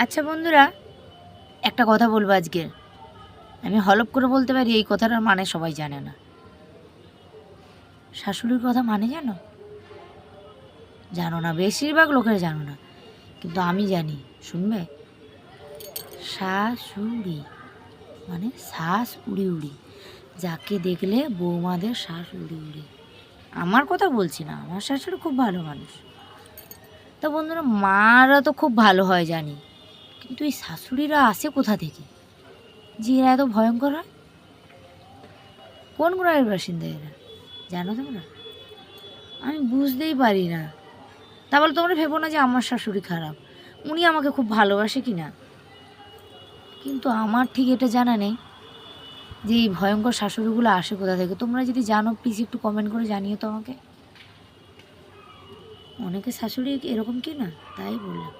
আচ্ছা বন্ধুরা, একটা কথা বলবো আজকে। আমি হলপ করে বলতে পারি এই কথাটার মানে সবাই জানে না। শাশুড়ির কথা মানে জানো? জানো না, বেশিরভাগ লোকের জানো না, কিন্তু আমি জানি। শুনবে? শাশুড়ি মানে শ্বাস উড়ি উড়ি, যাকে দেখলে বৌমাদের শ্বাস উড়ি উড়ি। আমার কথা বলছি না, আমার শাশুড়ি খুব ভালো মানুষ। তা বন্ধুরা, মারা তো খুব ভালো হয় জানি, কিন্তু এই শাশুড়িরা আসে কোথা থেকে যে এরা এত ভয়ঙ্কর হয়? কোন গ্রহের বাসিন্দা এরা, জানো তোমরা? আমি বুঝতেই পারি না। তা বলে তোমরা ভেবো না যে আমার শাশুড়ি খারাপ, উনি আমাকে খুব ভালোবাসে কি না, কিন্তু আমার ঠিক এটা জানা নেই যে এই ভয়ঙ্কর শাশুড়িগুলো আসে কোথা থেকে। তোমরা যদি জানো প্লিজ একটু কমেন্ট করে জানিও তো আমাকে। অনেকে শাশুড়ি এরকম কি না, তাই বললাম।